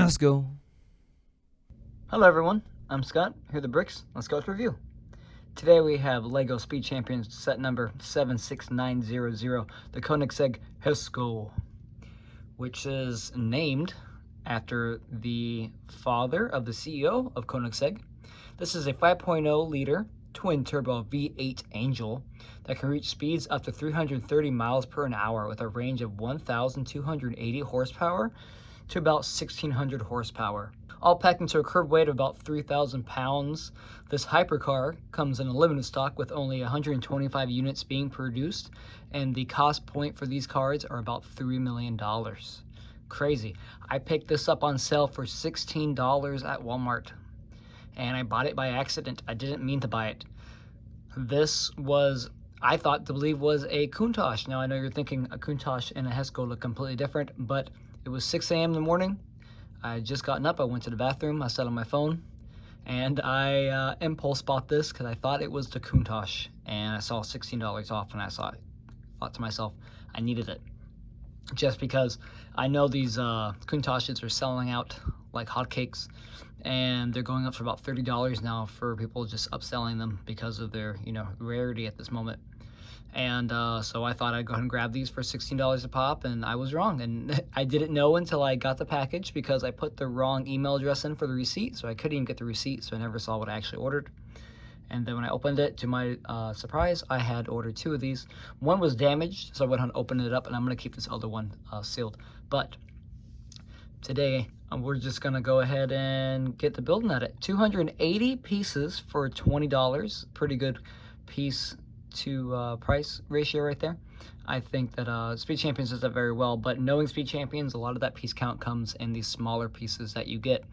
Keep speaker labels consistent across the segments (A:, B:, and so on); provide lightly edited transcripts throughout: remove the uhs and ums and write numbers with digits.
A: Jesko.
B: Hello everyone, I'm Scott, here are the bricks. Let's go with review. Today we have LEGO Speed Champions set number 76900, the Koenigsegg Jesko, which is named after the father of the CEO of Koenigsegg. This is a 5.0 liter twin turbo V8 Angel that can reach speeds up to 330 miles per hour with a range of 1,280 horsepower to about 1,600 horsepower. All packed into a curb weight of about 3,000 pounds. This hypercar comes in a limited stock with only 125 units being produced, and the cost point for these cars are about $3 million. Crazy. I picked this up on sale for $16 at Walmart, and I bought it by accident. I didn't mean to buy it. This was, I thought to believe, was a Countach. Now I know you're thinking a Countach and a Jesko look completely different, but it was 6 a.m. in the morning. I had just gotten up, I went to the bathroom, I sat on my phone, and I impulse bought this because I thought it was the Countach, and I saw $16 off, and I thought to myself, I needed it. Just because I know these Countaches are selling out like hotcakes, and they're going up for about $30 now for people just upselling them because of their, rarity at this moment. And so I thought I'd go ahead and grab these for $16 a pop, and I was wrong. And I didn't know until I got the package because I put the wrong email address in for the receipt, so I couldn't even get the receipt, so I never saw what I actually ordered. And then when I opened it, to my surprise, I had ordered 2 of these. One was damaged, so I went ahead and opened it up, and I'm going to keep this other one sealed. But today, we're just going to go ahead and get to building at it. 280 pieces for $20. Pretty good piece to price ratio right there. I think that Speed Champions does that very well, but knowing Speed Champions, a lot of that piece count comes in these smaller pieces that you get.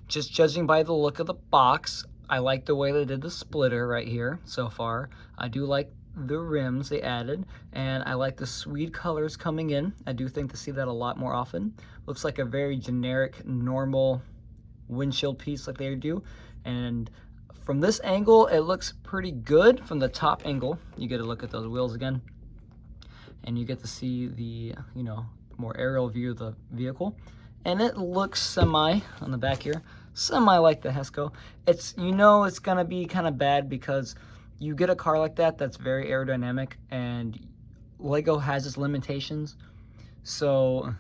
B: Just judging by the look of the box, I like the way they did the splitter right here so far. I do like the rims they added, and I like the Swede colors coming in. I do think to see that a lot more often. Looks like a very generic, normal windshield piece like they do, and from this angle, it looks pretty good. From the top angle, you get a look at those wheels again, and you get to see the, more aerial view of the vehicle. And it looks semi, on the back here, semi like the Jesko. It's, it's gonna be kind of bad because you get a car like that that's very aerodynamic, and LEGO has its limitations. So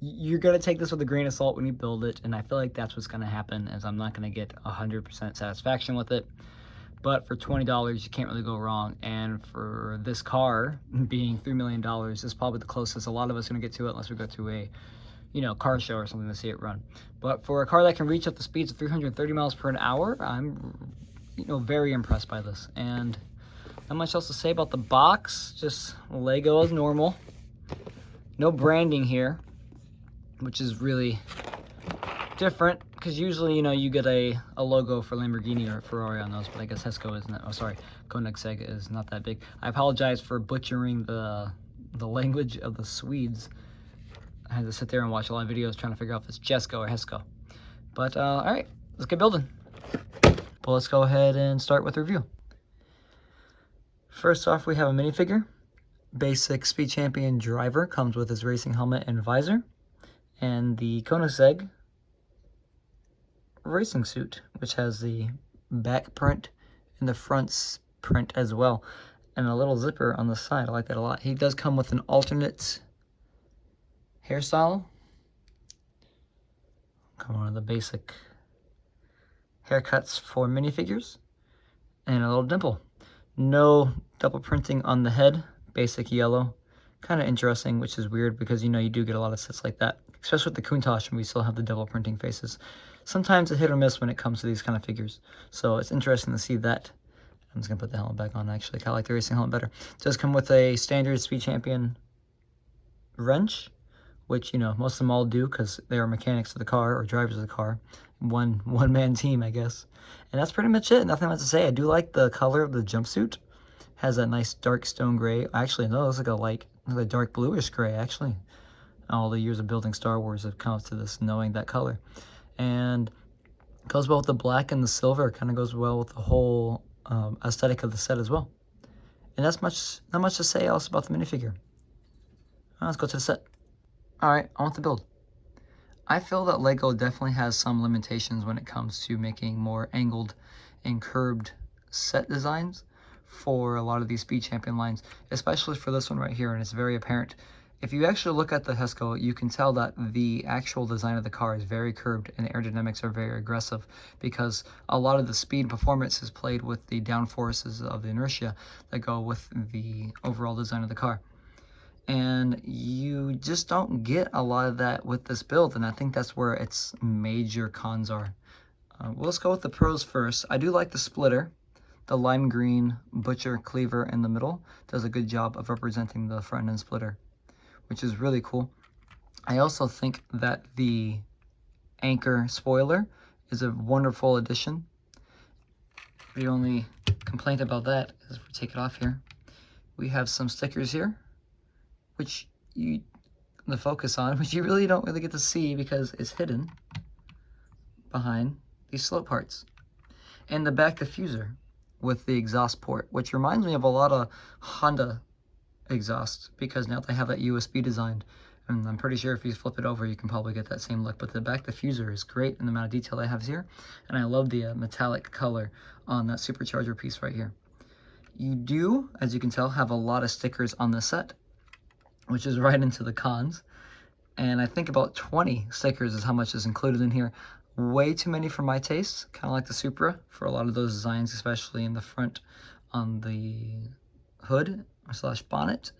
B: you're going to take this with a grain of salt when you build it, and I feel like that's what's going to happen, as I'm not going to get 100% satisfaction with it. But for $20, you can't really go wrong, and for this car being $3 million, is probably the closest a lot of us are going to get to it, unless we go to a, car show or something to see it run. But for a car that can reach up the speeds of 330 miles per hour, I'm, very impressed by this. And not much else to say about the box, just LEGO as normal. No branding here, which is really different, because usually, you get a logo for Lamborghini or Ferrari on those, but I guess Jesko isn't. Oh, sorry, Koenigsegg is not that big. I apologize for butchering the language of the Swedes. I had to sit there and watch a lot of videos trying to figure out if it's Jesko or Jesko. But, all right, let's get building. Well, let's go ahead and start with the review. First off, we have a minifigure. Basic Speed Champion driver, comes with his racing helmet and visor, and the Koenigsegg racing suit, which has the back print and the front print as well, and a little zipper on the side. I like that a lot. He does come with an alternate hairstyle. Come on, the basic haircuts for minifigures, and a little dimple. No double printing on the head, basic yellow. Kind of interesting, which is weird because, you do get a lot of sets like that, especially with the Countach, and we still have the double printing faces. Sometimes it's hit or miss when it comes to these kind of figures, so it's interesting to see that. I'm just going to put the helmet back on, actually. I kind of like the racing helmet better. It does come with a standard Speed Champion wrench, which, most of them all do because they are mechanics of the car or drivers of the car. One-man team, I guess. And that's pretty much it. Nothing much to say. I do like the color of the jumpsuit. Has that nice dark stone gray. Actually, no, it's like a dark bluish gray, actually. All the years of building Star Wars have come to this, knowing that color. And it goes well with the black and the silver. Kind of goes well with the whole aesthetic of the set as well. And that's not much to say else about the minifigure. Let's go to the set. All right, on with the build. I feel that Lego definitely has some limitations when it comes to making more angled and curved set designs for a lot of these Speed Champion lines, especially for this one right here, and it's very apparent. If you actually look at the Jesko, you can tell that the actual design of the car is very curved and the aerodynamics are very aggressive, because a lot of the speed performance is played with the downforces of the inertia that go with the overall design of the car. And you just don't get a lot of that with this build, and I think that's where its major cons are. Well, let's go with the pros first. I do like the splitter. The lime green butcher cleaver in the middle does a good job of representing the front end splitter, which is really cool. I also think that the anchor spoiler is a wonderful addition. The only complaint about that is if we take it off here, we have some stickers here, which the focus on, which you really don't really get to see because it's hidden behind these slope parts. And the back diffuser with the exhaust port, which reminds me of a lot of Honda exhaust, because now they have that USB designed. And I'm pretty sure if you flip it over, you can probably get that same look. But the back diffuser is great in the amount of detail they have here. And I love the metallic color on that supercharger piece right here. You do, as you can tell, have a lot of stickers on the set, which is right into the cons. And I think about 20 stickers is how much is included in here. Way too many for my taste, kind of like the Supra for a lot of those designs, especially in the front on the hood / bonnet.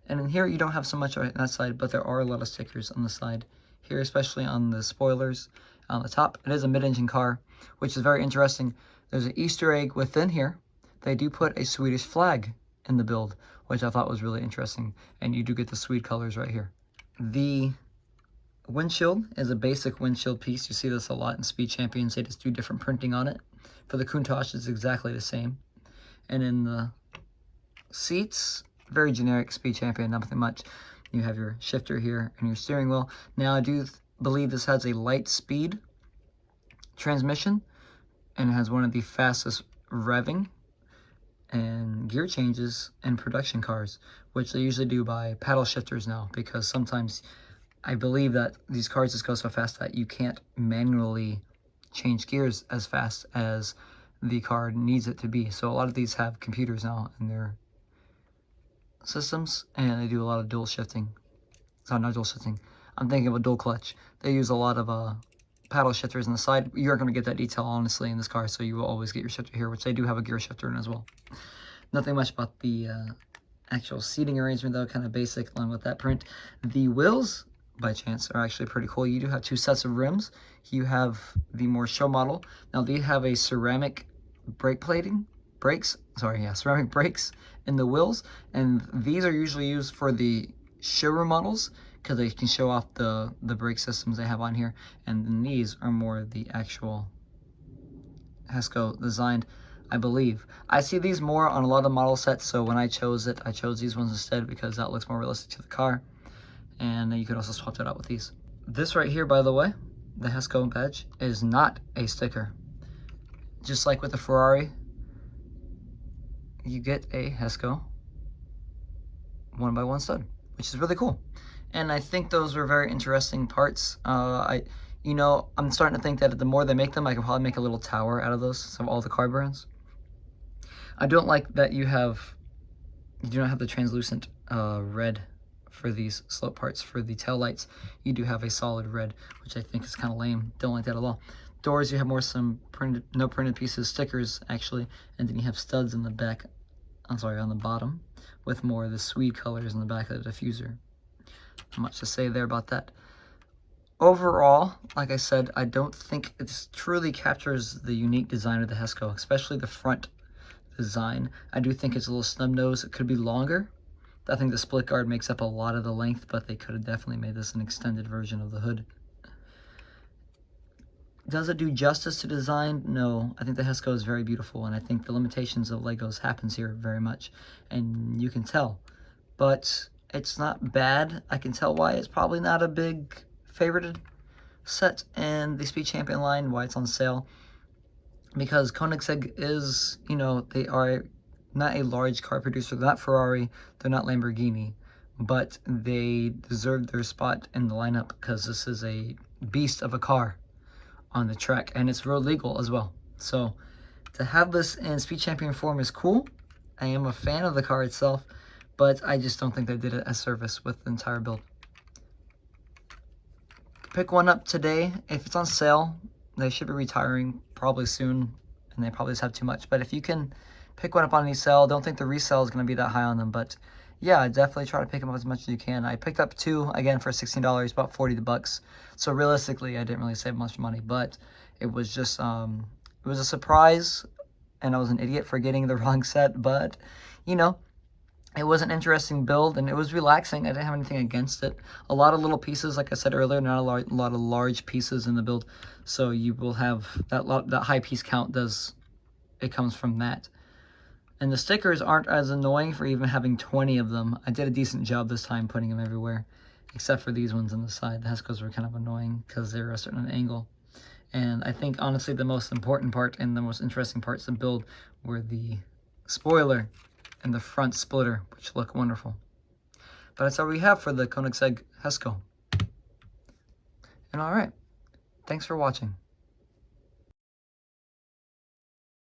B: And in here you don't have so much on that side, but there are a lot of stickers on the side here, especially on the spoilers on the top. It is a mid-engine car, which is very interesting. There's an Easter egg within here. They do put a Swedish flag in the build, which I thought was really interesting, and you do get the Swede colors right here. The windshield is a basic windshield piece. You see this a lot in Speed Champions. They just do different printing on it. For the Countach, it's exactly the same. And in the seats, very generic Speed Champion, nothing much. You have your shifter here and your steering wheel. Now, I do believe this has a light speed transmission, and it has one of the fastest revving and gear changes in production cars, which they usually do by paddle shifters now, because sometimes I believe that these cars just go so fast that you can't manually change gears as fast as the car needs it to be. So a lot of these have computers now in their systems, and they do a lot of dual shifting. Sorry, not dual shifting. I'm thinking of a dual clutch. They use a lot of paddle shifters on the side. You aren't going to get that detail, honestly, in this car, so you will always get your shifter here, which they do have a gear shifter in as well. Nothing much about the actual seating arrangement, though, kind of basic along with that print. The wheels, by chance, are actually pretty cool. You do have two sets of rims. You have the more show model. Now, they have a ceramic ceramic brakes in the wheels, and these are usually used for the showroom models because they can show off the brake systems they have on here, and then these are more the actual Jesko designed, I believe. I see these more on a lot of model sets, so when I chose it, I chose these ones instead because that looks more realistic to the car. And you could also swap that out with these. This right here, by the way, the Jesko badge, is not a sticker. Just like with the Ferrari, you get a Jesko 1x1 stud, which is really cool. And I think those were very interesting parts. I'm starting to think that the more they make them, I can probably make a little tower out of those, of all the car brands. I don't like that you do not have the translucent red for these slope parts. For the tail lights, you do have a solid red, which I think is kind of lame. Don't like that at all. Doors, you have more no printed pieces, stickers actually, and then you have studs in the back, on the bottom, with more of the Swede colors in the back of the diffuser. Not much to say there about that. Overall, like I said, I don't think it truly captures the unique design of the Jesko, especially the front design. I do think it's a little snub nose. It could be longer. I think the split guard makes up a lot of the length, but they could have definitely made this an extended version of the hood. Does it do justice to design? No. I think the Jesko is very beautiful, and I think the limitations of Legos happens here very much, and you can tell. But it's not bad. I can tell why it's probably not a big favorited set in the Speed Champion line, why it's on sale. Because Koenigsegg is, they are not a large car producer. They're not Ferrari, they're not Lamborghini, but they deserve their spot in the lineup because this is a beast of a car on the track, and it's road legal as well. So to have this in Speed Champion form is cool. I am a fan of the car itself, but I just don't think they did it as service with the entire build. Pick one up today. If it's on sale, they should be retiring probably soon, and they probably just have too much. But if you can pick one up on any sale, don't think the resale is going to be that high on them. But yeah, definitely try to pick them up as much as you can. I picked up two, again, for $16, about 40 bucks. So realistically, I didn't really save much money, but it was just, it was a surprise, and I was an idiot for getting the wrong set. But, you know, it was an interesting build, and it was relaxing. I didn't have anything against it. A lot of little pieces, like I said earlier, not a lot of large pieces in the build. So you will have that high piece count it comes from that. And the stickers aren't as annoying for even having 20 of them. I did a decent job this time putting them everywhere, except for these ones on the side. The Jeskos were kind of annoying because they were a certain angle. And I think, honestly, the most important part and the most interesting parts of the build were the spoiler and the front splitter, which look wonderful. But that's all we have for the Koenigsegg Jesko. And all right, thanks for watching.